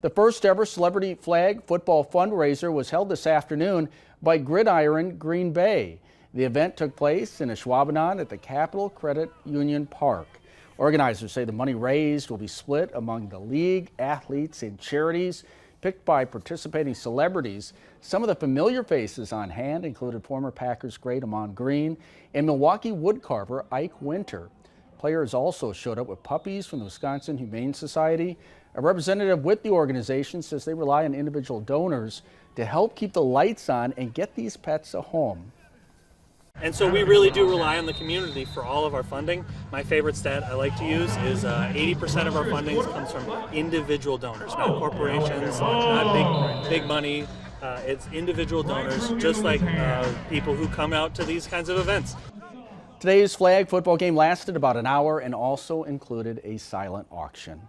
The first ever celebrity flag football fundraiser was held this afternoon by Gridiron Green Bay. The event took place in Ashwaubenon at the Capital Credit Union Park. Organizers say the money raised will be split among the league, athletes, and charities picked by participating celebrities. Some of the familiar faces on hand included former Packers great Ahman Green and Milwaukee woodcarver Ike Winter. Players also showed up with puppies from the Wisconsin Humane Society. A representative with the organization says they rely on individual donors to help keep the lights on and get these pets a home. And so we really do rely on the community for all of our funding. My favorite stat I like to use is 80% of our funding comes from individual donors, not corporations, not big money. It's individual donors, just like people who come out to these kinds of events. Today's flag football game lasted about an hour and also included a silent auction.